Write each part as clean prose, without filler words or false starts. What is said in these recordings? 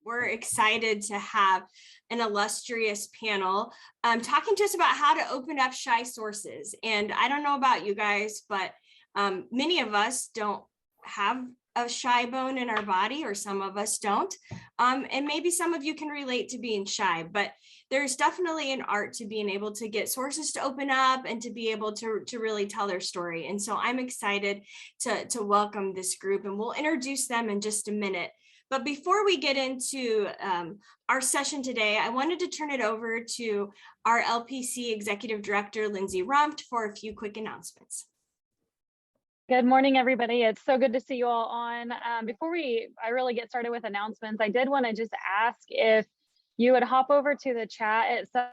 we're excited to have an illustrious panel talking to us about how to open up shy sources. And I don't know about you guys, but many of us don't have a shy bone in our body, or some of us don't. And maybe some of you can relate to being shy, but there's definitely an art to being able to get sources to open up and to be able to really tell their story. And so I'm excited to welcome this group, and we'll introduce them in just a minute. But before we get into our session today, I wanted to turn it over to our LPC Executive Director, Lindsay Rumpt, for a few quick announcements. Good morning, everybody. It's so good to see you all on. Before I really get started with announcements, I did want to just ask if you would hop over to the chat at some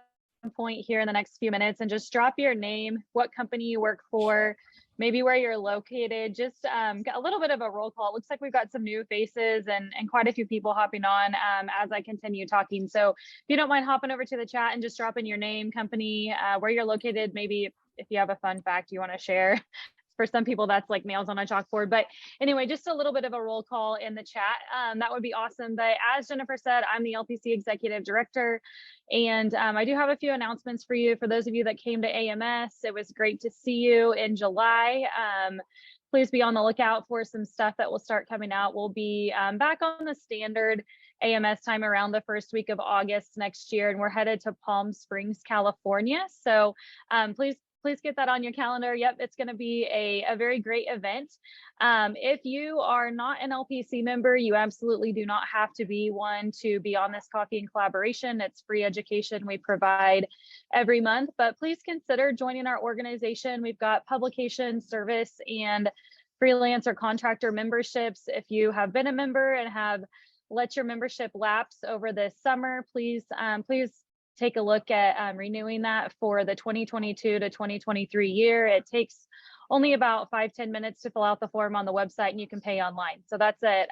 point here in the next few minutes and just drop your name, what company you work for, maybe where you're located, just a little bit of a roll call. It looks like we've got some new faces and quite a few people hopping on as I continue talking. So if you don't mind hopping over to the chat and just dropping your name, company, where you're located, maybe if you have a fun fact you want to share. For some people, that's like nails on a chalkboard. But anyway, just a little bit of a roll call in the chat. That would be awesome. But as Jennifer said, I'm the LPC Executive Director. And I do have a few announcements for you. For those of you that came to AMS, it was great to see you in July. Please be on the lookout for some stuff that will start coming out. We'll be back on the standard AMS time around the first week of August next year. And we're headed to Palm Springs, California. So please get that on your calendar. Yep, it's going to be a very great event. If you are not an LPC member, you absolutely do not have to be one to be on this coffee and collaboration. It's free education we provide every month, but please consider joining our organization. We've got publication, service, and freelance or contractor memberships. If you have been a member and have let your membership lapse over this summer, please take a look at renewing that for the 2022 to 2023 year. It takes only about 5-10 minutes to fill out the form on the website, and you can pay online. So that's it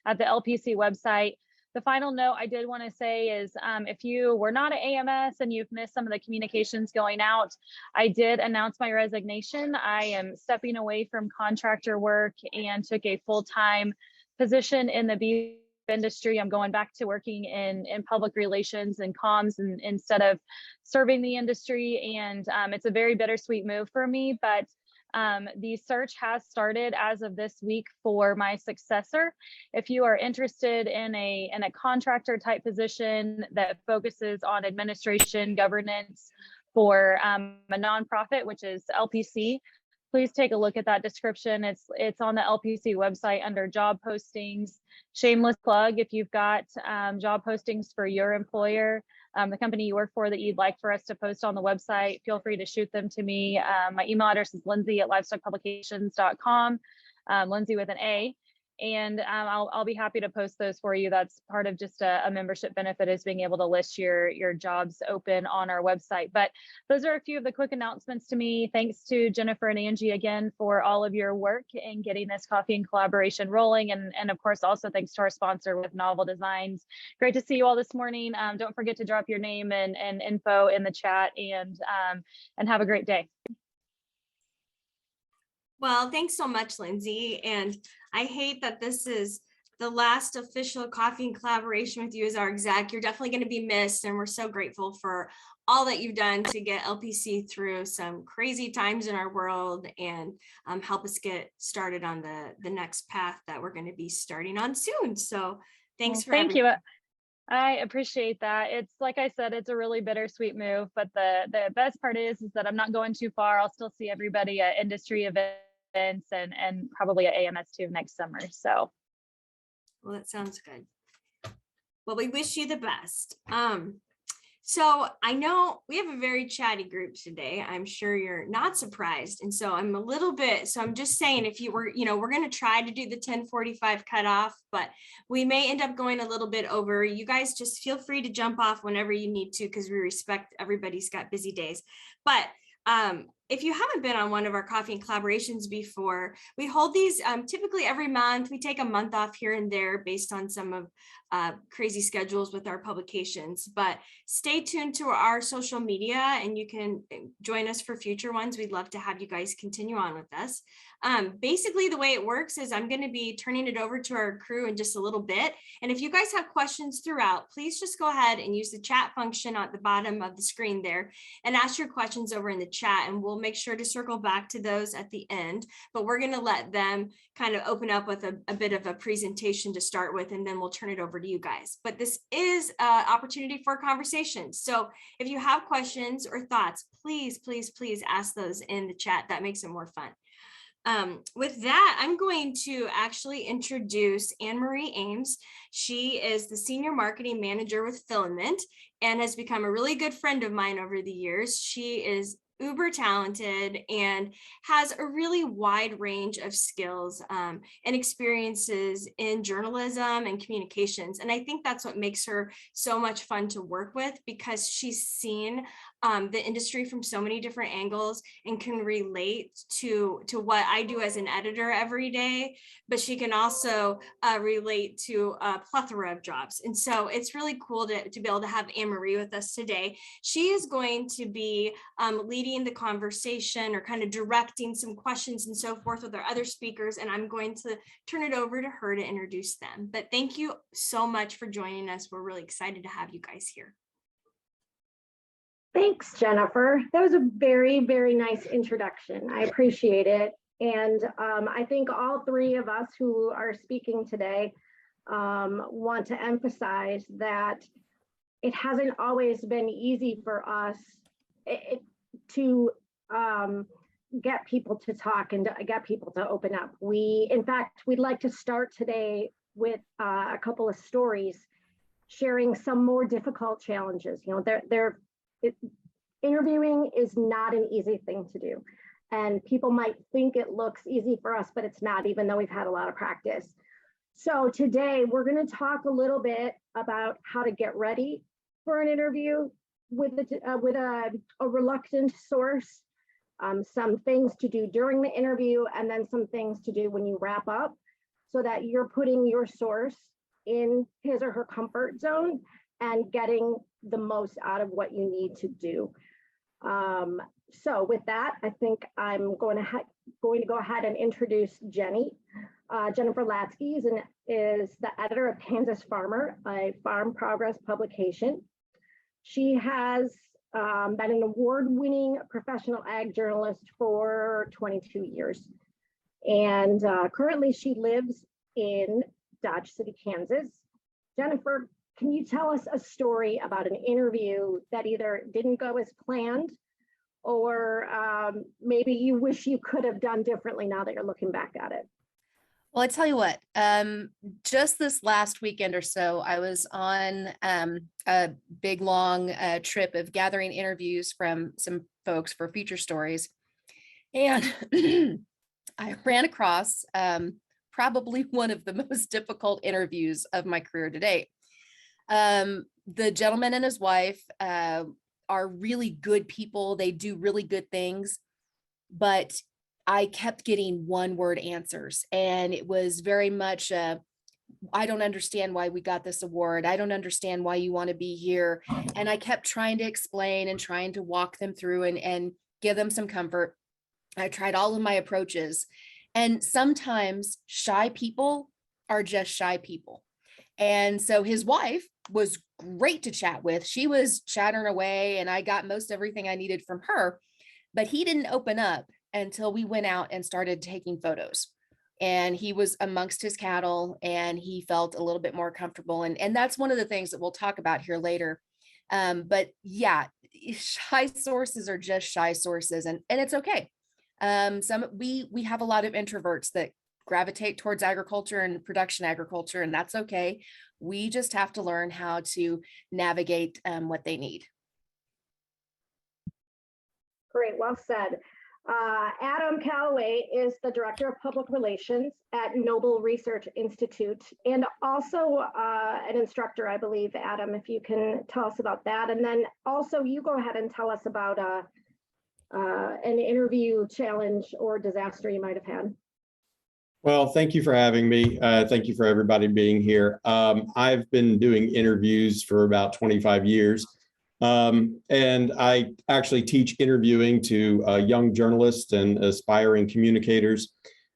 at the LPC website. The final note I did want to say is if you were not at AMS and you've missed some of the communications going out, I did announce my resignation. I am stepping away from contractor work and took a full-time position in the beef industry. I'm going back to working in public relations and comms and instead of serving the industry. And it's a very bittersweet move for me, but the search has started as of this week for my successor. If you are interested in a contractor type position that focuses on administration, governance for a nonprofit, which is LPC, please take a look at that description. It's on the LPC website under job postings. Shameless plug, if you've got job postings for your employer, the company you work for that you'd like for us to post on the website, feel free to shoot them to me. My email address is lindsay@livestockpublications.com, Lindsay with an A. And I'll be happy to post those for you. That's part of just a membership benefit, is being able to list your jobs open on our website. But those are a few of the quick announcements to me. Thanks to Jennifer and Angie again for all of your work in getting this coffee and collaboration rolling. And of course, also thanks to our sponsor with Novel Designs. Great to see you all this morning. Don't forget to drop your name and info in the chat, and have a great day. Well, thanks so much, Lindsay. And I hate that this is the last official coffee and collaboration with you as our exec. You're definitely going to be missed, and we're so grateful for all that you've done to get LPC through some crazy times in our world and help us get started on the next path that we're going to be starting on soon. So thanks for everything. Thank you. I appreciate that. It's like I said, it's a really bittersweet move, but the best part is that I'm not going too far. I'll still see everybody at industry events and probably at AMS too next summer. So, well, that sounds good. Well, we wish you the best. So I know we have a very chatty group today. I'm sure you're not surprised. And so I'm just saying, if you were, we're going to try to do the 10:45 cutoff, but we may end up going a little bit over. You guys just feel free to jump off whenever you need to, because we respect everybody's got busy days. But if you haven't been on one of our coffee and collaborations before, we hold these typically every month. We take a month off here and there based on some of crazy schedules with our publications, but stay tuned to our social media and you can join us for future ones. We'd love to have you guys continue on with us. Basically, the way it works is I'm going to be turning it over to our crew in just a little bit. And if you guys have questions throughout, please just go ahead and use the chat function at the bottom of the screen there and ask your questions over in the chat. And we'll make sure to circle back to those at the end. But we're going to let them kind of open up with a bit of a presentation to start with, and then we'll turn it over to you guys. But this is an opportunity for conversation. So if you have questions or thoughts, please, please, please ask those in the chat. That makes it more fun. With that, I'm going to actually introduce Ann Marie Ames. She is the Senior Marketing Manager with Filament and has become a really good friend of mine over the years. She is uber talented and has a really wide range of skills and experiences in journalism and communications. And I think that's what makes her so much fun to work with, because she's seen the industry from so many different angles and can relate to what I do as an editor every day, but she can also relate to a plethora of jobs. And so it's really cool to be able to have Ann Marie with us today. She is going to be leading the conversation or kind of directing some questions and so forth with our other speakers, and I'm going to turn it over to her to introduce them. But thank you so much for joining us. We're really excited to have you guys here. Thanks, Jennifer. That was a very, very nice introduction. I appreciate it. And I think all three of us who are speaking today want to emphasize that it hasn't always been easy for us to get people to talk and to get people to open up. In fact, we'd like to start today with a couple of stories sharing some more difficult challenges. You know, interviewing is not an easy thing to do. And people might think it looks easy for us, but it's not, even though we've had a lot of practice. So today we're going to talk a little bit about how to get ready for an interview with a reluctant source, some things to do during the interview, and then some things to do when you wrap up, so that you're putting your source in his or her comfort zone and getting the most out of what you need to do. So with that, I think I'm going to go ahead and introduce Jenni. Jennifer Latzke is the editor of Kansas Farmer, a farm progress publication. She has been an award-winning professional ag journalist for 22 years. And currently she lives in Dodge City, Kansas. Jennifer, can you tell us a story about an interview that either didn't go as planned, or maybe you wish you could have done differently now that you're looking back at it? Well, I tell you what, just this last weekend or so, I was on a big, long trip of gathering interviews from some folks for feature stories. And I ran across probably one of the most difficult interviews of my career to date. The gentleman and his wife are really good people. They do really good things, but I kept getting one-word answers, and it was very much, I don't understand why we got this award. I don't understand why you want to be here. And I kept trying to explain and trying to walk them through and give them some comfort. I tried all of my approaches, and sometimes shy people are just shy people. And so his wife was great to chat with. She was chattering away, and I got most everything I needed from her, but he didn't open up until we went out and started taking photos. And he was amongst his cattle, and he felt a little bit more comfortable. And that's one of the things that we'll talk about here later. But yeah, shy sources are just shy sources, and it's okay. We have a lot of introverts that gravitate towards agriculture and production agriculture, and that's okay. We just have to learn how to navigate what they need. Great, well said. Adam Calaway is the Director of Public Relations at Noble Research Institute, and also an instructor, I believe. Adam, if you can tell us about that. And then also you go ahead and tell us about an interview challenge or disaster you might have had. Well, thank you for having me. Thank you for everybody being here. I've been doing interviews for about 25 years. And I actually teach interviewing to young journalists and aspiring communicators.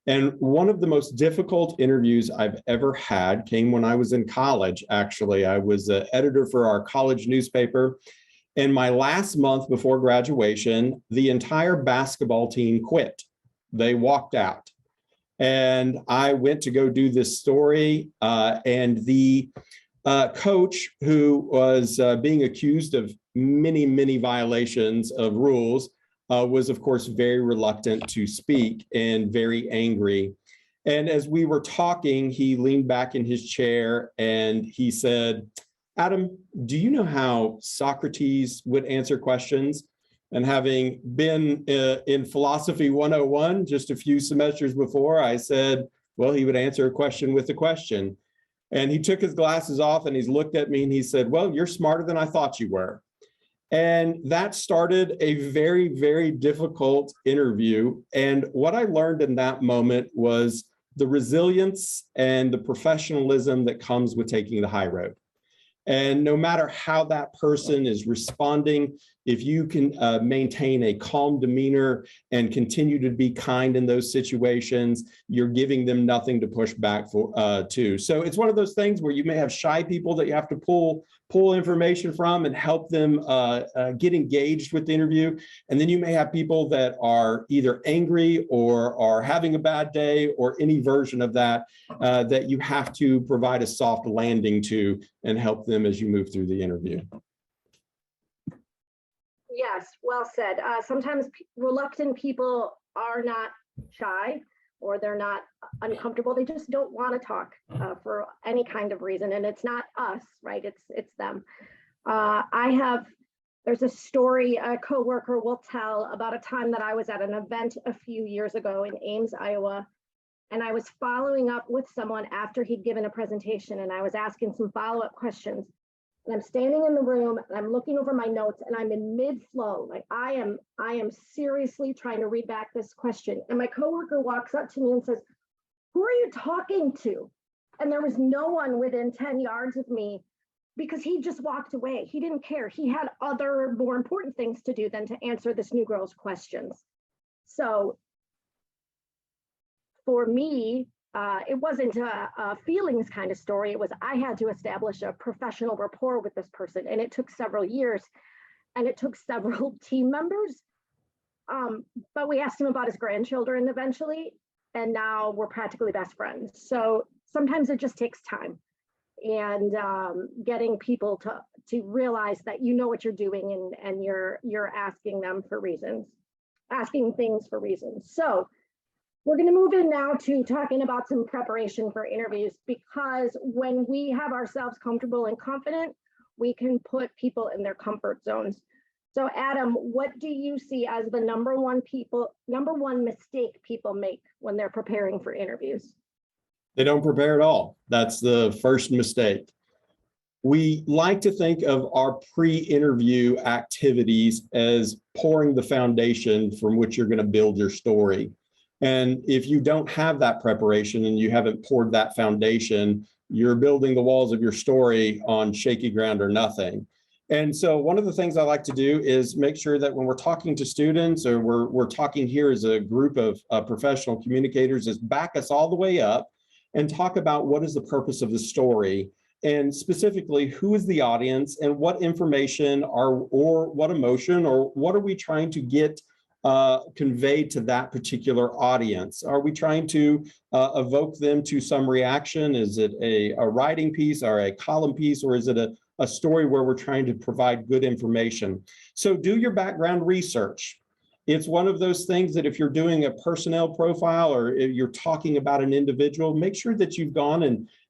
And one of the most difficult interviews I've ever had came when I was in college, actually. I was an editor for our college newspaper. And my last month before graduation, the entire basketball team quit. They walked out. And I went to go do this story, and the coach, who was being accused of many, many violations of rules, was, of course, very reluctant to speak and very angry. And as we were talking, he leaned back in his chair and he said, "Adam, do you know how Socrates would answer questions?" And having been in Philosophy 101 just a few semesters before, I said, well, he would answer a question with a question. And he took his glasses off and he's looked at me and he said, "Well, you're smarter than I thought you were." And that started a very, very difficult interview. And what I learned in that moment was the resilience and the professionalism that comes with taking the high road. And no matter how that person is responding, if you can maintain a calm demeanor and continue to be kind in those situations, you're giving them nothing to push back to. So it's one of those things where you may have shy people that you have to pull information from and help them get engaged with the interview. And then you may have people that are either angry or are having a bad day or any version of that, that you have to provide a soft landing to and help them as you move through the interview. Yes, well said. Sometimes reluctant people are not shy or they're not uncomfortable. They just don't want to talk for any kind of reason. And it's not us, right? It's them. There's a story a coworker will tell about a time that I was at an event a few years ago in Ames, Iowa. And I was following up with someone after he'd given a presentation, and I was asking some follow-up questions. And I'm standing in the room and I'm looking over my notes and I'm in mid-flow. Like I am seriously trying to read back this question. And my coworker walks up to me and says, "Who are you talking to?" And there was no one within 10 yards of me because he just walked away. He didn't care. He had other more important things to do than to answer this new girl's questions. So for me, it wasn't a feelings kind of story. It was, I had to establish a professional rapport with this person, and it took several years and it took several team members. But we asked him about his grandchildren eventually, and now we're practically best friends. So sometimes it just takes time, and getting people to realize that you know what you're doing and you're asking them for reasons, asking things for reasons. So we're going to move in now to talking about some preparation for interviews, because when we have ourselves comfortable and confident, we can put people in their comfort zones. So Adam, what do you see as the number one mistake people make when they're preparing for interviews? They don't prepare at all. That's the first mistake. We like to think of our pre-interview activities as pouring the foundation from which you're going to build your story. And if you don't have that preparation and you haven't poured that foundation, you're building the walls of your story on shaky ground or nothing. And so one of the things I like to do is make sure that when we're talking to students, or we're talking here as a group of professional communicators, is back us all the way up and talk about what is the purpose of the story, and specifically who is the audience and what information or what emotion or what are we trying to get conveyed to that particular audience. Are we trying to evoke them to some reaction? Is it a writing piece or a column piece, or is it a story where we're trying to provide good information? So do your background research. It's one of those things that if you're doing a personnel profile or if you're talking about an individual, make sure that you've gone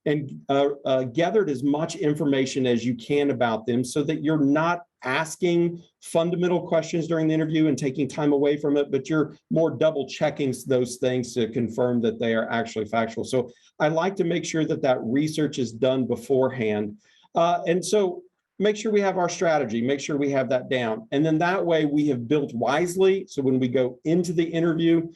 and gathered as much information as you can about them, so that you're not asking fundamental questions during the interview and taking time away from it, but you're more double checking those things to confirm that they are actually factual. So I like to make sure that that research is done beforehand. And so make sure we have our strategy, make sure we have that down. And then that way we have built wisely. So when we go into the interview,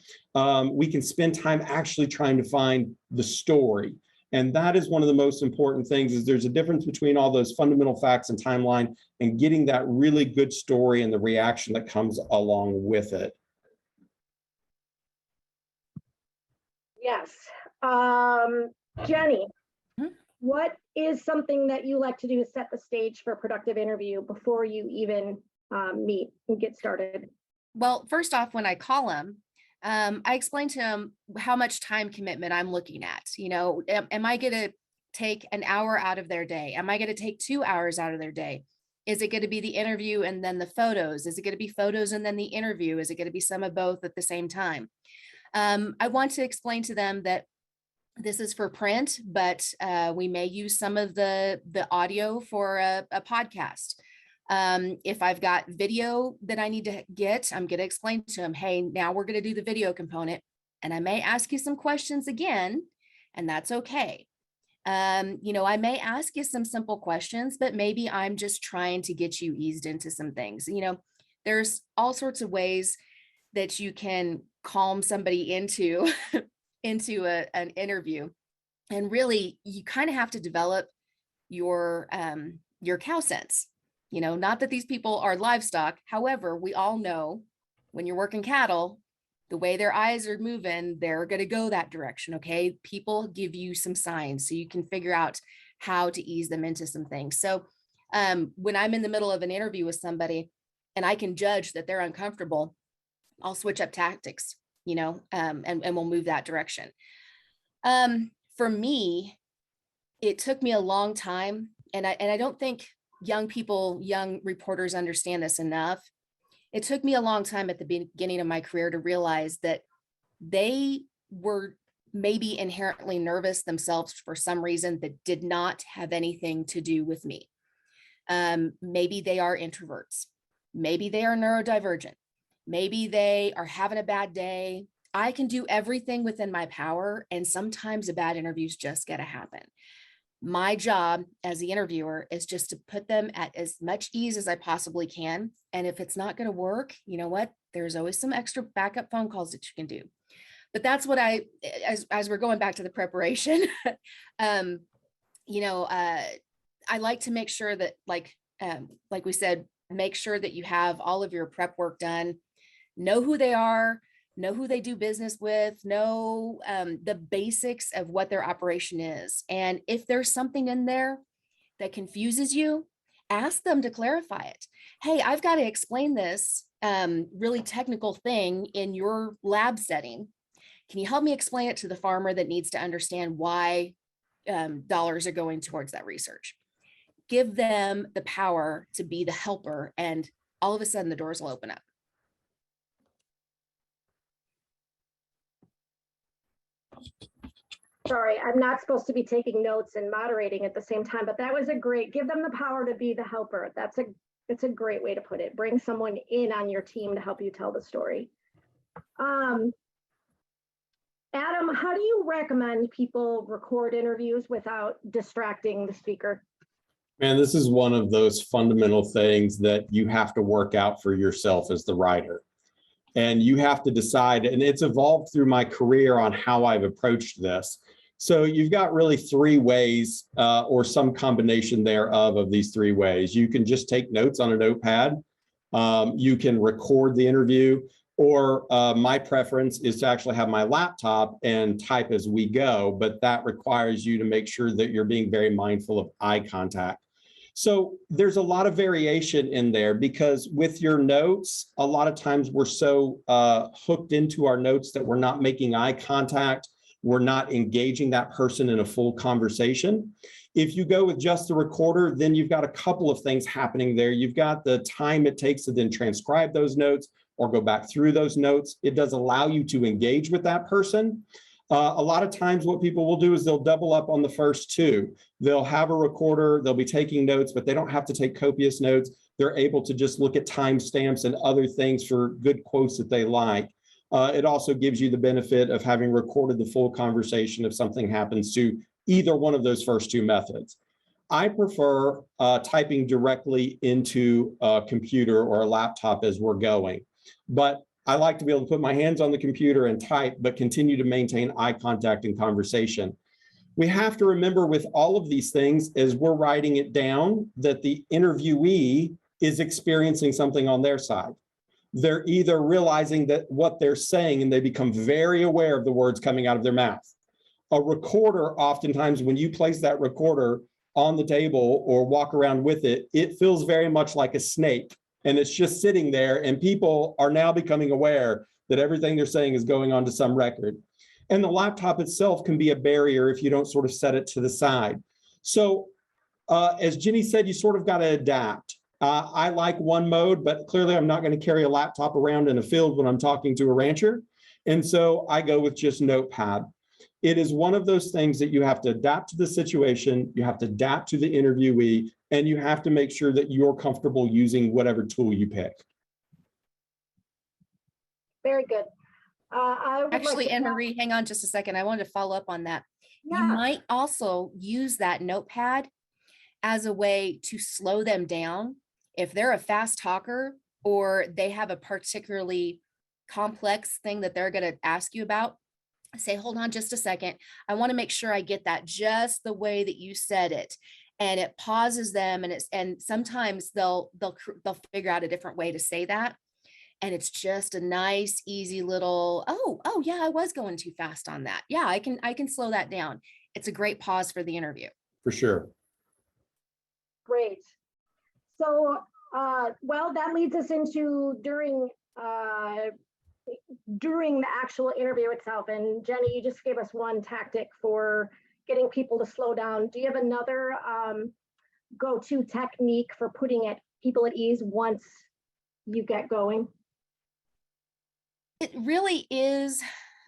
we can spend time actually trying to find the story. And that is one of the most important things, is there's a difference between all those fundamental facts and timeline and getting that really good story and the reaction that comes along with it. Yes. Jenni, what is something that you like to do to set the stage for a productive interview before you even meet and get started? Well, first off, when I call them, I explain to them how much time commitment I'm looking at. You know, am I going to take an hour out of their day? Am I going to take 2 hours out of their day? Is it going to be the interview and then the photos? Is it going to be photos and then the interview? Is it going to be some of both at the same time? I want to explain to them that this is for print, but we may use some of the audio for a podcast. If I've got video that I need to get, I'm going to explain to them, hey, now we're going to do the video component, and I may ask you some questions again, and that's okay. You know, I may ask you some simple questions, but maybe I'm just trying to get you eased into some things. You know, there's all sorts of ways that you can calm somebody into an interview. And really, you kind of have to develop your cow sense. You know, not that these people are livestock. However, we all know when you're working cattle, the way their eyes are moving, they're going to go that direction. Okay. People give you some signs so you can figure out how to ease them into some things. So when I'm in the middle of an interview with somebody and I can judge that they're uncomfortable, I'll switch up tactics, you know, and we'll move that direction. For me, it took me a long time, and I don't think young reporters understand this enough. It took me a long time at the beginning of my career to realize that they were maybe inherently nervous themselves for some reason that did not have anything to do with me. Maybe they are introverts. Maybe they are neurodivergent. Maybe they are having a bad day. I can do everything within my power, and sometimes a bad interview's just going to happen. My job as the interviewer is just to put them at as much ease as I possibly can. And if it's not going to work, you know what? There's always some extra backup phone calls that you can do. But that's what as we're going back to the preparation, you know, I like to make sure that, like we said, make sure that you have all of your prep work done, know who they are, know who they do business with, know the basics of what their operation is. And if there's something in there that confuses you, ask them to clarify it. Hey, I've got to explain this really technical thing in your lab setting. Can you help me explain it to the farmer that needs to understand why dollars are going towards that research? Give them the power to be the helper, and all of a sudden the doors will open up. Sorry, I'm not supposed to be taking notes and moderating at the same time, but that was a great, give them the power to be the helper. It's a great way to put it. Bring someone in on your team to help you tell the story. Adam, how do you recommend people record interviews without distracting the speaker? Man, this is one of those fundamental things that you have to work out for yourself as the writer. And you have to decide, and it's evolved through my career on how I've approached this. So you've got really three ways or some combination thereof of these three ways. You can just take notes on a notepad. You can record the interview, or my preference is to actually have my laptop and type as we go, but that requires you to make sure that you're being very mindful of eye contact. So there's a lot of variation in there, because with your notes, a lot of times we're so hooked into our notes that we're not making eye contact. We're not engaging that person in a full conversation. If you go with just the recorder, then you've got a couple of things happening there. You've got the time it takes to then transcribe those notes or go back through those notes. It does allow you to engage with that person. A lot of times what people will do is they'll double up on the first two. They'll have a recorder, they'll be taking notes, but they don't have to take copious notes. They're able to just look at timestamps and other things for good quotes that they like. It also gives you the benefit of having recorded the full conversation if something happens to either one of those first two methods. I prefer typing directly into a computer or a laptop as we're going. But I like to be able to put my hands on the computer and type, but continue to maintain eye contact and conversation. We have to remember with all of these things, as we're writing it down, that the interviewee is experiencing something on their side. They're either realizing that what they're saying and they become very aware of the words coming out of their mouth. A recorder, oftentimes when you place that recorder on the table or walk around with it, it feels very much like a snake, and it's just sitting there, and people are now becoming aware that everything they're saying is going onto some record. And the laptop itself can be a barrier if you don't sort of set it to the side. So as Jenni said, you sort of got to adapt. I like one mode, but clearly I'm not going to carry a laptop around in a field when I'm talking to a rancher. And so I go with just Notepad. It is one of those things that you have to adapt to the situation, you have to adapt to the interviewee, and you have to make sure that you're comfortable using whatever tool you pick. Very good. Actually, Ann Marie, hang on just a second. I wanted to follow up on that. Yeah. You might also use that notepad as a way to slow them down. If they're a fast talker or they have a particularly complex thing that they're going to ask you about, say, hold on just a second. I want to make sure I get that just the way that you said it. And it pauses them, and sometimes they'll figure out a different way to say that. And it's just a nice, easy little, oh yeah, I was going too fast on that. Yeah, I can slow that down. It's a great pause for the interview. For sure. Great. So, well, that leads us into during the actual interview itself. And Jenni, you just gave us one tactic for getting people to slow down. Do you have another go-to technique for putting people at ease once you get going? It really is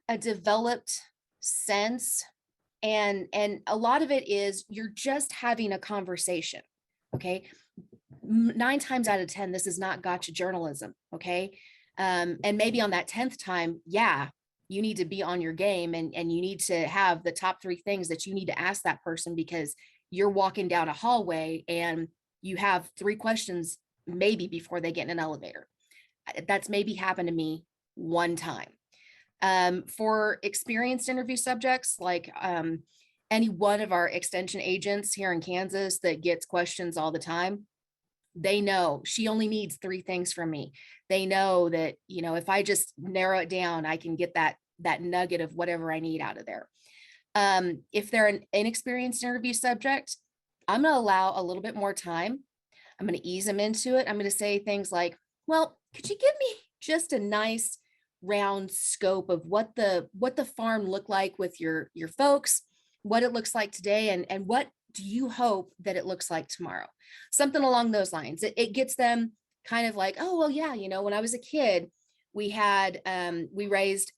a developed sense. And a lot of it is you're just having a conversation. Okay. 9 times out of 10, this is not gotcha journalism. Okay. And maybe on that 10th time, yeah, you need to be on your game, and you need to have the top 3 things that you need to ask that person, because you're walking down a hallway and you have 3 questions maybe before they get in an elevator. That's maybe happened to me one time. For experienced interview subjects, like any one of our extension agents here in Kansas that gets questions all the time, they know she only needs 3 things from me. They know that, if I just narrow it down, I can get that nugget of whatever I need out of there. If they're an inexperienced interview subject, I'm going to allow a little bit more time. I'm going to ease them into it. I'm going to say things like, well, could you give me just a nice round scope of what the farm looked like with your folks, what it looks like today, and what do you hope that it looks like tomorrow? Something along those lines. It gets them kind of like, oh, well, yeah, when I was a kid, we raised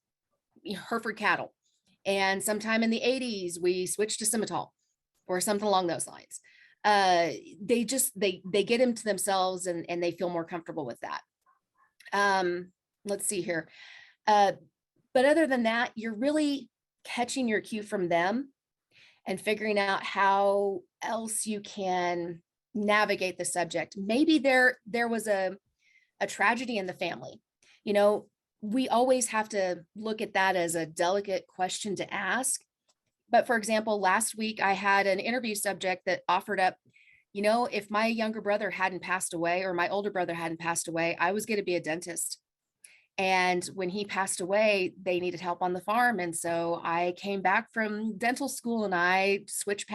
Hereford cattle. And sometime in the 80s, we switched to Simmental or something along those lines. They get into themselves and they feel more comfortable with that. Let's see here. But other than that, you're really catching your cue from them and figuring out how else you can navigate the subject. Maybe there was a tragedy in the family. We always have to look at that as a delicate question to ask. But for example, last week I had an interview subject that offered up, if my younger brother hadn't passed away or my older brother hadn't passed away, I was going to be a dentist. And when he passed away, they needed help on the farm. And so I came back from dental school and I switched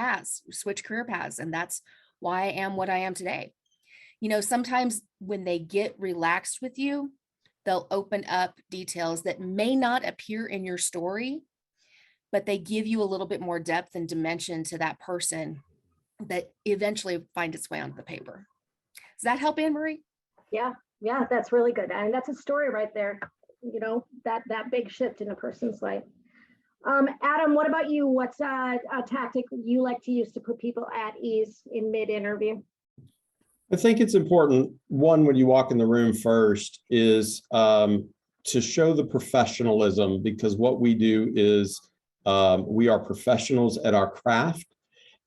career paths. And that's why I am what I am today. Sometimes when they get relaxed with you, they'll open up details that may not appear in your story, but they give you a little bit more depth and dimension to that person that eventually find its way onto the paper. Does that help, Ann Marie? Yeah, that's really good. And that's a story right there, that big shift in a person's life. Adam, what about you? What's a tactic you like to use to put people at ease in mid-interview? I think it's important, one, when you walk in the room first, is to show the professionalism, because what we do is we are professionals at our craft.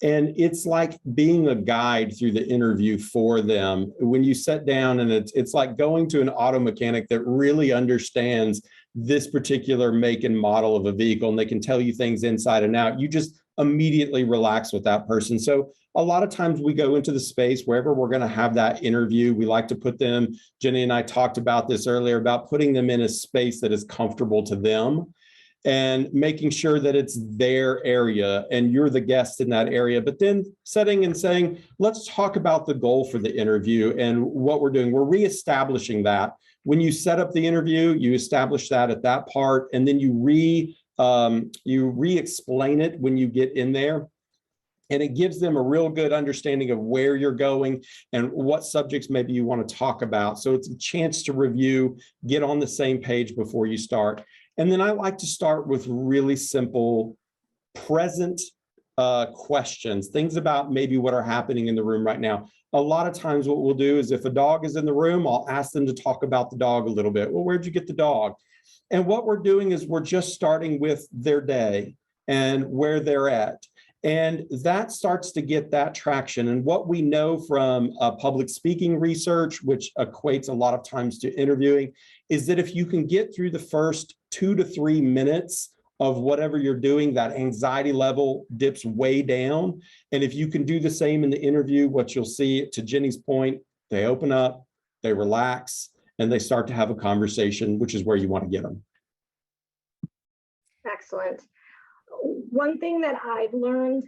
And it's like being a guide through the interview for them. When you sit down, and it's like going to an auto mechanic that really understands this particular make and model of a vehicle, and they can tell you things inside and out. You just immediately relax with that person. So a lot of times we go into the space wherever we're going to have that interview. We like to put them, Jenni and I talked about this earlier, about putting them in a space that is comfortable to them and making sure that it's their area and you're the guest in that area, but then setting and saying, let's talk about the goal for the interview and what we're doing. We're reestablishing that. When you set up the interview, you establish that at that part, and then you re-explain it when you get in there. And it gives them a real good understanding of where you're going and what subjects maybe you want to talk about. So it's a chance to review, get on the same page before you start. And then I like to start with really simple present questions, things about maybe what are happening in the room right now. A lot of times what we'll do is if a dog is in the room, I'll ask them to talk about the dog a little bit. Well, where'd you get the dog? And what we're doing is we're just starting with their day and where they're at. And that starts to get that traction. And what we know from public speaking research, which equates a lot of times to interviewing, is that if you can get through the first 2 to 3 minutes of whatever you're doing, that anxiety level dips way down. And if you can do the same in the interview, what you'll see, to Jenni's point, they open up, they relax, and they start to have a conversation, which is where you want to get them. Excellent. One thing that I've learned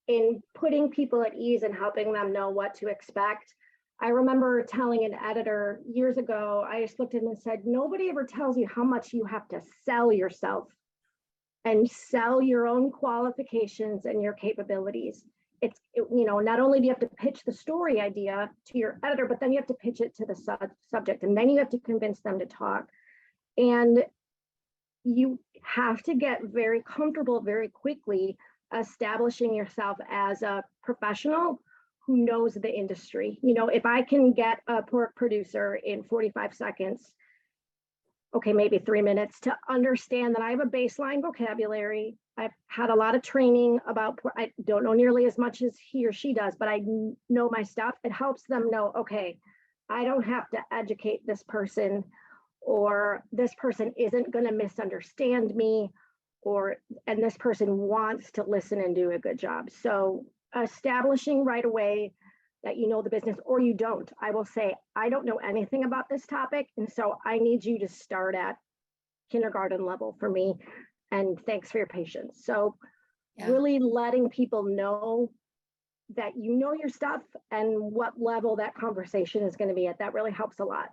in putting people at ease and helping them know what to expect, I remember telling an editor years ago, I just looked at him and said, nobody ever tells you how much you have to sell yourself and sell your own qualifications and your capabilities. Not only do you have to pitch the story idea to your editor, but then you have to pitch it to the subject, and then you have to convince them to talk. And you have to get very comfortable very quickly establishing yourself as a professional who knows the industry. If I can get a pork producer in 45 seconds, okay, maybe 3 minutes, to understand that I have a baseline vocabulary. I've had a lot of training about, I don't know nearly as much as he or she does, but I know my stuff. It helps them know, okay, I don't have to educate this person, or this person isn't going to misunderstand me, and this person wants to listen and do a good job. So establishing right away that you know the business, or you don't. I will say, I don't know anything about this topic, and so I need you to start at kindergarten level for me, and thanks for your patience. So really letting people know that you know your stuff and what level that conversation is going to be at, that really helps a lot.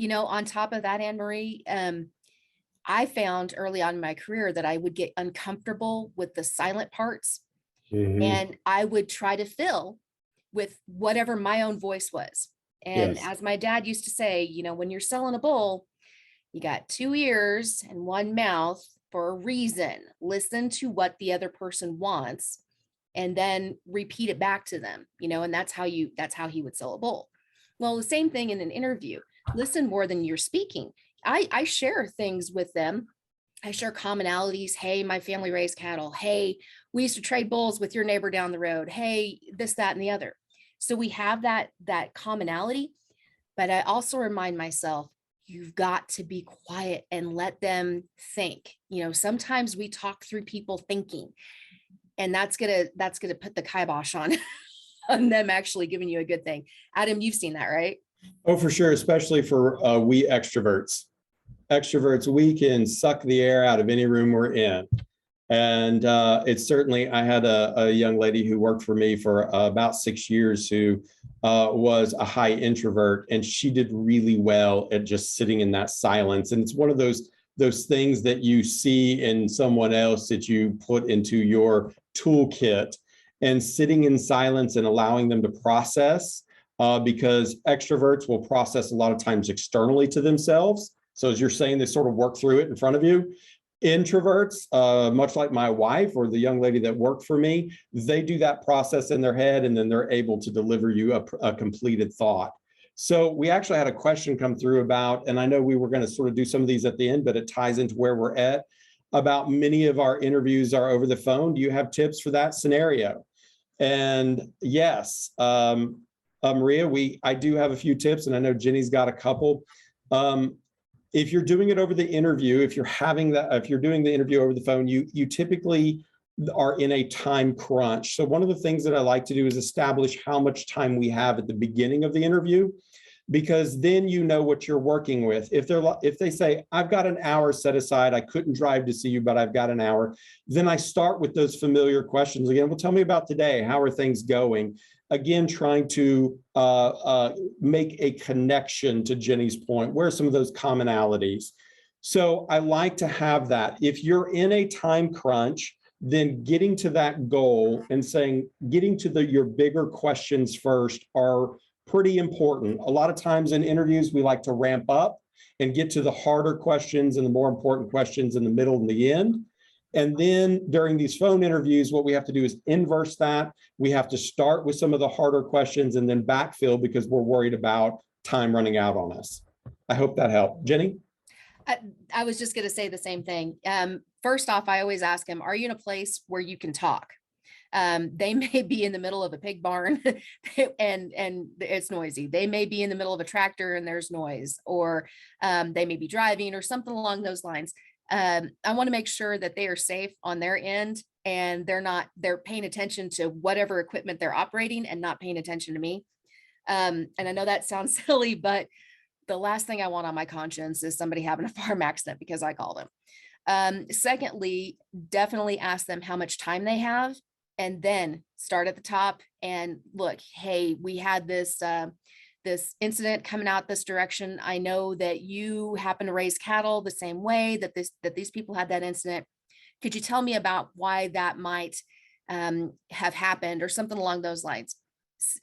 On top of that, Ann Marie, I found early on in my career that I would get uncomfortable with the silent parts, and I would try to fill with whatever my own voice was. And as my dad used to say, when you're selling a bull, you got 2 ears and 1 mouth for a reason. Listen to what the other person wants and then repeat it back to them, and that's how he would sell a bull. Well, the same thing in an interview. Listen more than you're speaking. I share things with them. I share commonalities. Hey, my family raised cattle. Hey, we used to trade bulls with your neighbor down the road. Hey, this, that, and the other. So we have that commonality, but I also remind myself, you've got to be quiet and let them think. Sometimes we talk through people thinking, and that's gonna put the kibosh on them actually giving you a good thing. Adam, you've seen that, right? Oh, for sure, especially for we extroverts. Extroverts, we can suck the air out of any room we're in. And it's certainly, I had a young lady who worked for me for about 6 years who was a high introvert, and she did really well at just sitting in that silence. And it's one of those things that you see in someone else that you put into your toolkit, and sitting in silence and allowing them to process, because extroverts will process a lot of times externally to themselves. So as you're saying, they sort of work through it in front of you. Introverts, much like my wife or the young lady that worked for me, they do that process in their head, and then they're able to deliver you a completed thought. So we actually had a question come through about, and I know we were going to sort of do some of these at the end, but it ties into where we're at. about many of our interviews are over the phone. Do you have tips for that scenario? And yes, Maria, I do have a few tips, and I know Jenni's got a couple. If you're doing it over the interview, if you're doing the interview over the phone, you typically are in a time crunch. So one of the things that I like to do is establish how much time we have at the beginning of the interview, because then you know what you're working with. If they say, I've got an hour set aside, I couldn't drive to see you, but I've got an hour, then I start with those familiar questions again. Well, tell me about today. How are things going? Again, trying to make a connection to Jenni's point. Where are some of those commonalities? So I like to have that. If you're in a time crunch, then getting to that goal and getting to your bigger questions first are pretty important. A lot of times in interviews, we like to ramp up and get to the harder questions and the more important questions in the middle and the end. And then during these phone interviews, what we have to do is inverse that. We have to start with some of the harder questions and then backfill because we're worried about time running out on us. I hope that helped. Jenni? I was just going to say the same thing. First off, I always ask them, are you in a place where you can talk? They may be in the middle of a pig barn and it's noisy. They may be in the middle of a tractor and there's noise, or they may be driving or something along those lines. I want to make sure that they are safe on their end and they're paying attention to whatever equipment they're operating and not paying attention to me. And I know that sounds silly, but the last thing I want on my conscience is somebody having a farm accident because I called them. Secondly, definitely ask them how much time they have, and then start at the top and look, hey, we had this incident coming out this direction. I know that you happen to raise cattle the same way that these people had that incident. Could you tell me about why that might have happened, or something along those lines?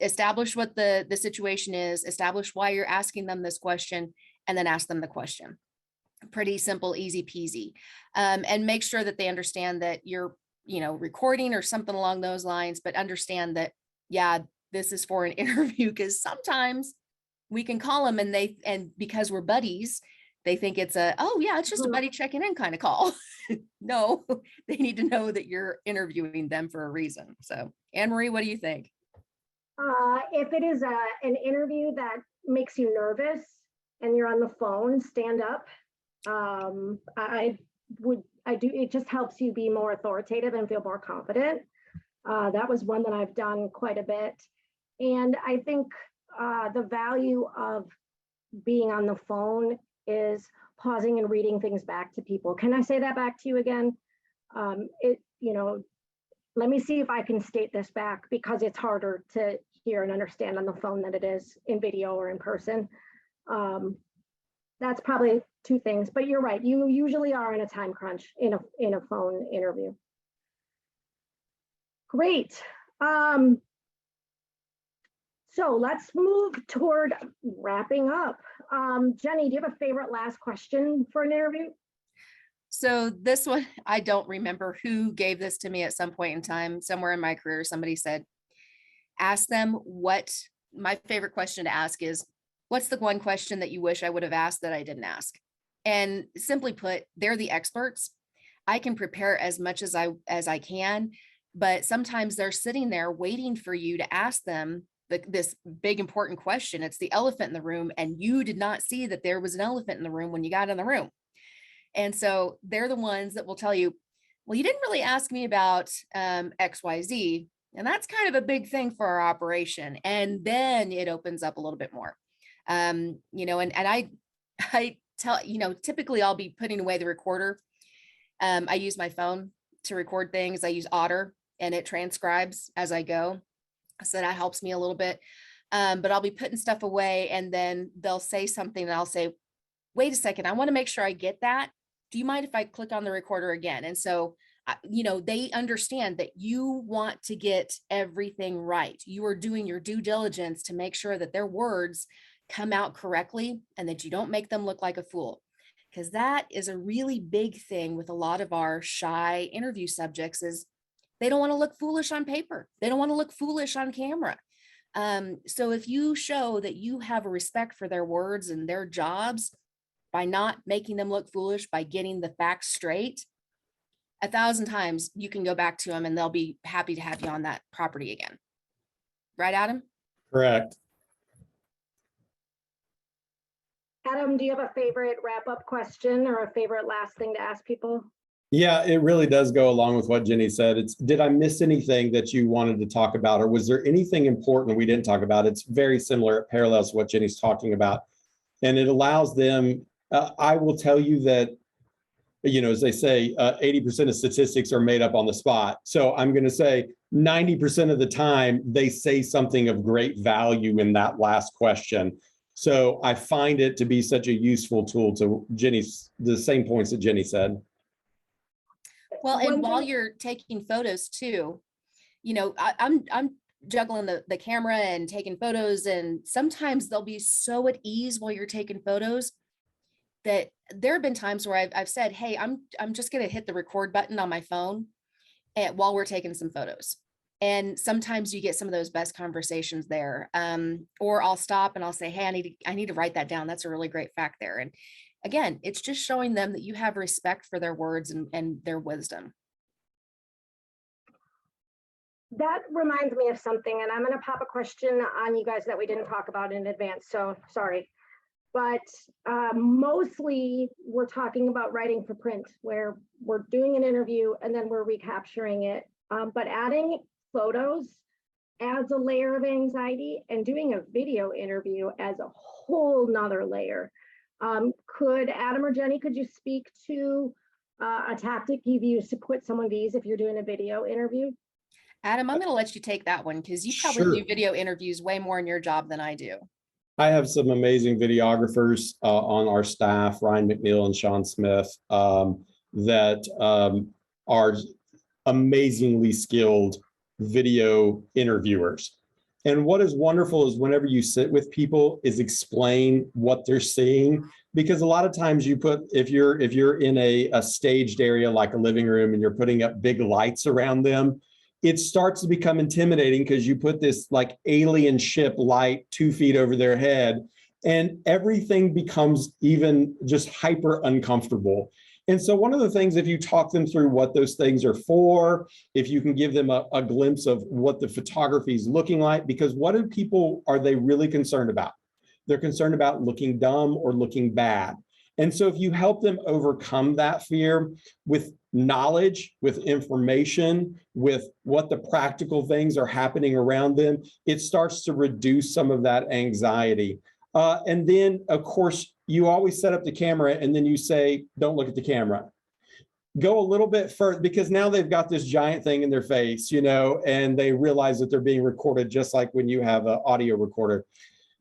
Establish what the situation is, establish why you're asking them this question, and then ask them the question. Pretty simple, easy peasy. And make sure that they understand that you're, recording or something along those lines, but understand that, yeah, this is for an interview, because sometimes we can call them and because we're buddies, they think it's it's just a buddy checking in kind of call. No, they need to know that you're interviewing them for a reason. So, Ann Marie, what do you think? If it is an interview that makes you nervous and you're on the phone, stand up. It just helps you be more authoritative and feel more confident. That was one that I've done quite a bit. And I think the value of being on the phone is pausing and reading things back to people. Can I say that back to you again? Let me see if I can state this back, because it's harder to hear and understand on the phone than it is in video or in person. That's probably two things, but you're right. You usually are in a time crunch in a phone interview. Great. So let's move toward wrapping up. Jenni, do you have a favorite last question for an interview? So this one, I don't remember who gave this to me at some point in time, somewhere in my career. Somebody said, ask them my favorite question to ask is, what's the one question that you wish I would have asked that I didn't ask? And simply put, they're the experts. I can prepare as much as I can, but sometimes they're sitting there waiting for you to ask them this big important question. It's the elephant in the room, and you did not see that there was an elephant in the room when you got in the room. And so they're the ones that will tell you, well, you didn't really ask me about XYZ. And that's kind of a big thing for our operation. And then it opens up a little bit more. And I tell, typically I'll be putting away the recorder. I use my phone to record things. I use Otter, and it transcribes as I go. So that helps me a little bit. But I'll be putting stuff away, and then they'll say something and I'll say, wait a second, I want to make sure I get that. Do you mind if I click on the recorder again? And so, they understand that you want to get everything right. You are doing your due diligence to make sure that their words come out correctly and that you don't make them look like a fool. Because that is a really big thing with a lot of our shy interview subjects, is they don't want to look foolish on paper. They don't want to look foolish on camera. So if you show that you have a respect for their words and their jobs by not making them look foolish, by getting the facts straight, 1,000 times, you can go back to them and they'll be happy to have you on that property again. Right, Adam? Correct. Adam, do you have a favorite wrap-up question or a favorite last thing to ask people? Yeah, it really does go along with what Jenni said. It's, did I miss anything that you wanted to talk about, or was there anything important we didn't talk about? It's very similar, it parallels what Jenni's talking about. And it allows them, I will tell you that, you know, as they say, 80% of statistics are made up on the spot. So I'm going to say 90% of the time, they say something of great value in that last question. So I find it to be such a useful tool to Jenni's, the same points that Jenni said. Well, and while you're taking photos too, you know, I'm juggling the camera and taking photos, and sometimes they'll be so at ease while you're taking photos that there have been times where I've said, hey, I'm just going to hit the record button on my phone while we're taking some photos. And sometimes you get some of those best conversations there. Or I'll stop and I'll say, hey, I need to write that down. That's a really great fact there. And again, it's just showing them that you have respect for their words and their wisdom. That reminds me of something, and I'm going to pop a question on you guys that we didn't talk about in advance, so sorry. But mostly we're talking about writing for print, where we're doing an interview and then we're recapturing it. But adding photos adds a layer of anxiety, and doing a video interview adds a whole nother layer. Could Adam or Jenni, could you speak to a tactic you've used to put someone at ease if you're doing a video interview? Adam, I'm going to let you take that one because you probably Sure. do video interviews way more in your job than I do. I have some amazing videographers on our staff, Ryan McNeil and Sean Smith, that are amazingly skilled video interviewers. And what is wonderful is whenever you sit with people is explain what they're seeing, because a lot of times you put, if you're in a staged area like a living room and you're putting up big lights around them, it starts to become intimidating because you put this like alien ship light 2 feet over their head, and everything becomes even just hyper uncomfortable. And so one of the things, if you talk them through what those things are for, if you can give them a glimpse of what the photography is looking like, because what do people, are they really concerned about? They're concerned about looking dumb or looking bad. And so if you help them overcome that fear with knowledge, with information, with what the practical things are happening around them, it starts to reduce some of that anxiety. And then, of course, you always set up the camera and then you say, don't look at the camera. Go a little bit further, because now they've got this giant thing in their face, you know, and they realize that they're being recorded, just like when you have an audio recorder.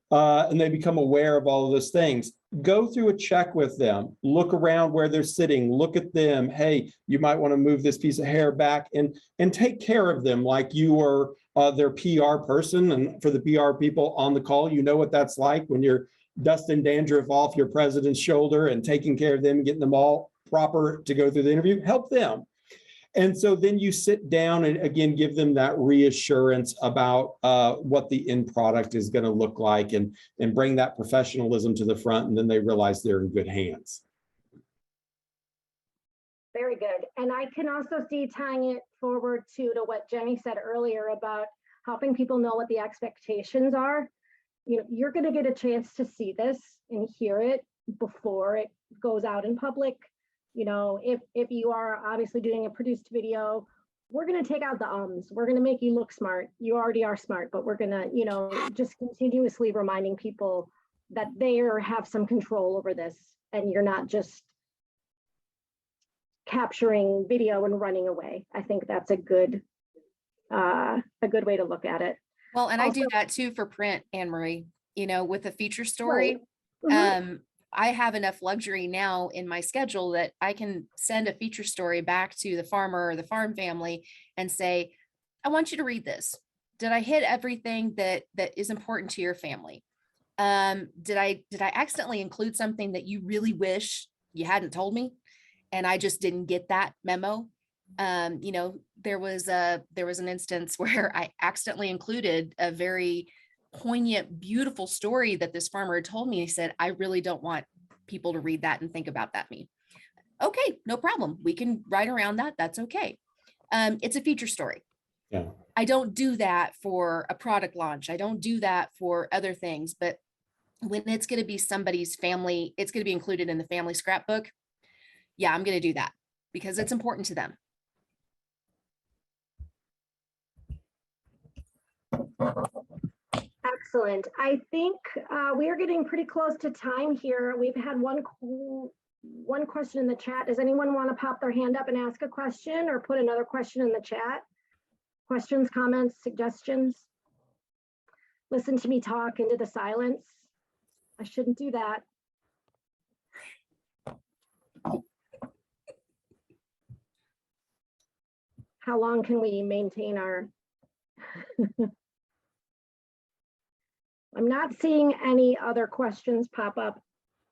And they become aware of all of those things. Go through a check with them, look around where they're sitting, look at them. Hey, you might want to move this piece of hair back, and take care of them like you are their PR person. And for the PR people on the call, you know what that's like when you're dusting dandruff off your president's shoulder and taking care of them, getting them all proper to go through the interview. Help them. And so then you sit down and again, give them that reassurance about what the end product is going to look like, and bring that professionalism to the front. And then they realize they're in good hands. Very good. And I can also see, tying it forward to what Jenni said earlier about helping people know what the expectations are. You know, you're going to get a chance to see this and hear it before it goes out in public. You know, if you are obviously doing a produced video, we're going to take out the ums. We're going to make you look smart. You already are smart, but we're going to, you know, just continuously reminding people that they have some control over this, and you're not just capturing video and running away. I think that's a good way to look at it. Well, and Also, I do that too for print, Ann Marie, you know, with a feature story. Right. Mm-hmm. I have enough luxury now in my schedule that I can send a feature story back to the farmer or the farm family and say, I want you to read this. Did I hit everything that is important to your family? Did I accidentally include something that you really wish you hadn't told me, and I just didn't get that memo? You know, there was an instance where I accidentally included a very poignant, beautiful story that this farmer had told me. He said, I really don't want people to read that and think about that me. Okay, no problem. We can write around that. That's okay. It's a feature story. Yeah. I don't do that for a product launch. I don't do that for other things, but when it's going to be somebody's family, it's going to be included in the family scrapbook. Yeah, I'm going to do that because it's important to them. Excellent. I think we are getting pretty close to time here. We've had one question in the chat. Does anyone want to pop their hand up and ask a question or put another question in the chat? Questions, comments, suggestions? Listen to me talk into the silence. I shouldn't do that. How long can we maintain our... I'm not seeing any other questions pop up.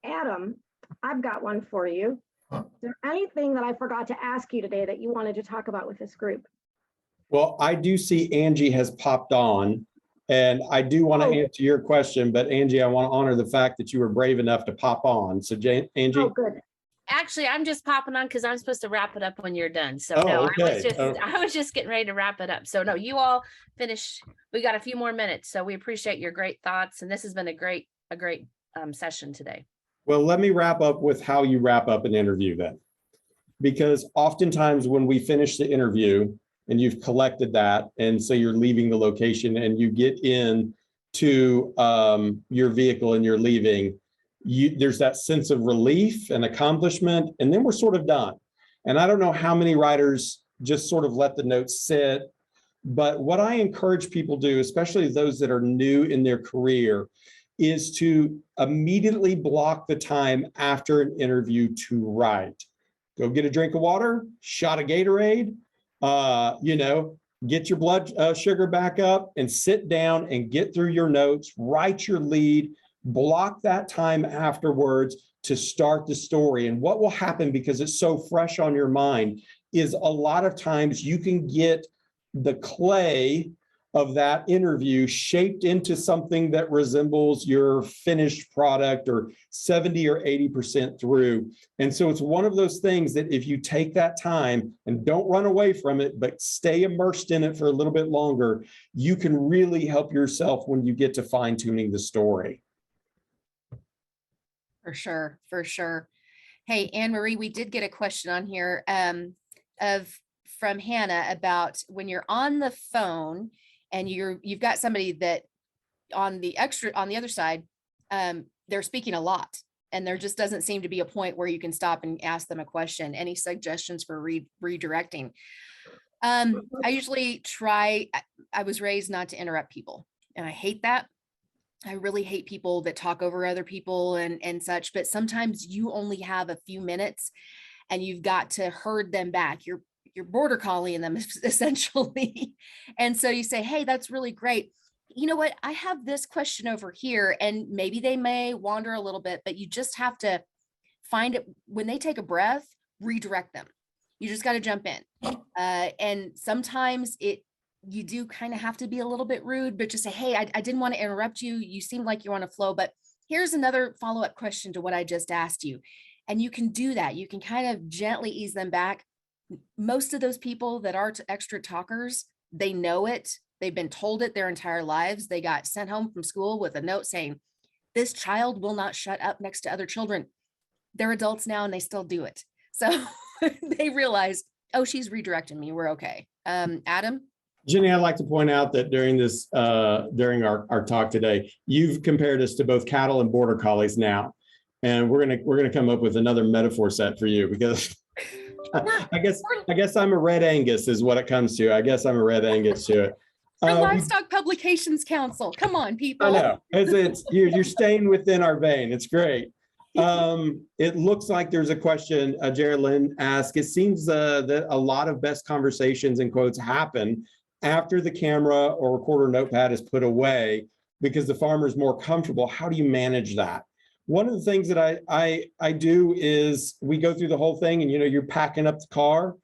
Adam, I've got one for you. Is there anything that I forgot to ask you today that you wanted to talk about with this group? Well, I do see Angie has popped on, and I do want to answer your question, but Angie, I want to honor the fact that you were brave enough to pop on. So Angie. Oh, good. Actually, I'm just popping on because I'm supposed to wrap it up when you're done. So Oh, no, okay. I was just getting ready to wrap it up. So no, you all finish. We got a few more minutes. So we appreciate your great thoughts. And this has been a great session today. Well, let me wrap up with how you wrap up an interview then. Because oftentimes when we finish the interview and you've collected that, and so you're leaving the location and you get in to your vehicle and you're leaving, there's that sense of relief and accomplishment, and then we're sort of done. And I don't know how many writers just sort of let the notes sit, but what I encourage people to do, especially those that are new in their career, is to immediately block the time after an interview to write. Go get a drink of water, shot of Gatorade, get your blood sugar back up and sit down and get through your notes, write your lead, block that time afterwards to start the story. And what will happen, because it's so fresh on your mind, is a lot of times you can get the clay of that interview shaped into something that resembles your finished product or 70 or 80% through. And so it's one of those things that if you take that time and don't run away from it, but stay immersed in it for a little bit longer, you can really help yourself when you get to fine tuning the story. For sure, for sure. Hey, Ann Marie, we did get a question on here from Hannah about when you're on the phone and you've got somebody that on the other side, they're speaking a lot, and there just doesn't seem to be a point where you can stop and ask them a question. Any suggestions for redirecting? I usually try. I was raised not to interrupt people, and I hate that. I really hate people that talk over other people and such, but sometimes you only have a few minutes and you've got to herd them back. You're border collieing them essentially. And so you say, hey, that's really great. You know what? I have this question over here, and maybe they may wander a little bit, but you just have to find it when they take a breath, redirect them. You just got to jump in. And sometimes you do kind of have to be a little bit rude, but just say, hey, I didn't want to interrupt you. You seem like you're on a flow, but here's another follow-up question to what I just asked you. And you can do that. You can kind of gently ease them back. Most of those people that are extra talkers, they know it. They've been told it their entire lives. They got sent home from school with a note saying, this child will not shut up next to other children. They're adults now and they still do it. So they realize, oh, she's redirecting me. We're okay. Adam? Jenni, I'd like to point out that during our talk today, you've compared us to both cattle and border collies now. And we're gonna come up with another metaphor set for you, because I guess I'm a red Angus is what it comes to. I guess I'm a red Angus to it. For Livestock Publications Council. Come on, people. I know. You're staying within our vein. It's great. It looks like there's a question Jared Lynn asked. It seems that a lot of best conversations in quotes happen after the camera or recorder notepad is put away because the farmer is more comfortable. How do you manage that? One of the things that I do is we go through the whole thing, and you're packing up the car,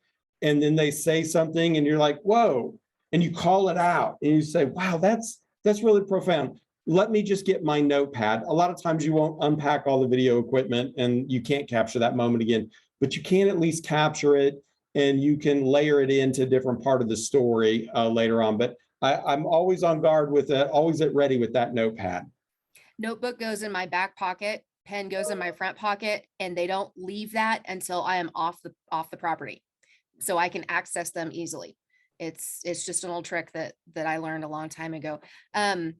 and then they say something and you're like, whoa, and you call it out and you say, wow, that's really profound. Let me just get my notepad. A lot of times you won't unpack all the video equipment and you can't capture that moment again. but you can at least capture it and you can layer it into a different part of the story later on. But I'm always on guard with that, always at ready with that notepad. Notebook goes in my back pocket, pen goes in my front pocket, and they don't leave that until I am off the property. So I can access them easily. It's just an old trick that I learned a long time ago. And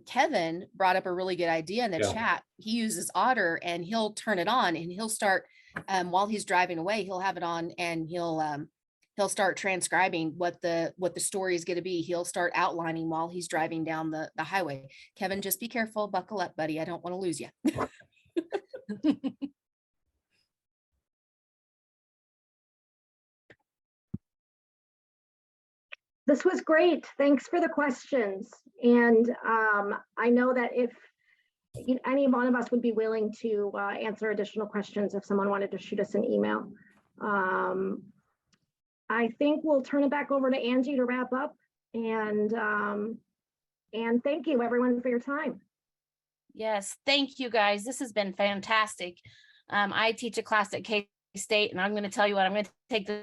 Kevin brought up a really good idea in the chat. He uses Otter and he'll turn it on and he'll start while he's driving away, he'll have it on and he'll start transcribing what the story is going to be. He'll start outlining while he's driving down the highway. Kevin, just be careful, buckle up, buddy. I don't want to lose you. This was great. Thanks for the questions. And I know that if any one of us would be willing to answer additional questions if someone wanted to shoot us an email. I think we'll turn it back over to Angie to wrap up. And thank you everyone for your time. Yes, thank you guys. This has been fantastic. I teach a class at K-State, and I'm going to tell you what, I'm going to take the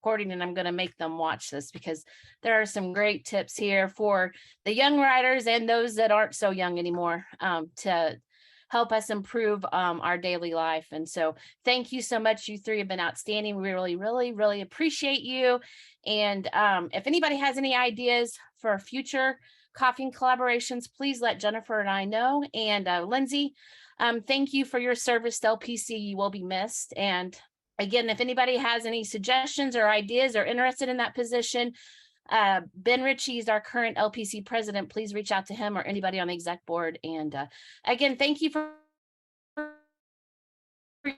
recording and I'm going to make them watch this because there are some great tips here for the young riders and those that aren't so young anymore to help us improve our daily life. And so thank you so much. You three have been outstanding. We really, really, really appreciate you. And if anybody has any ideas for future coffee collaborations, please let Jennifer and I know. And Lindsay, thank you for your service to LPC. You will be missed. And again, if anybody has any suggestions or ideas or interested in that position, Ben Ritchie is our current LPC president. Please reach out to him or anybody on the exec board. And again, thank you for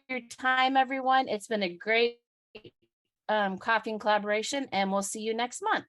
your time, everyone. It's been a great coffee and collaboration, and we'll see you next month.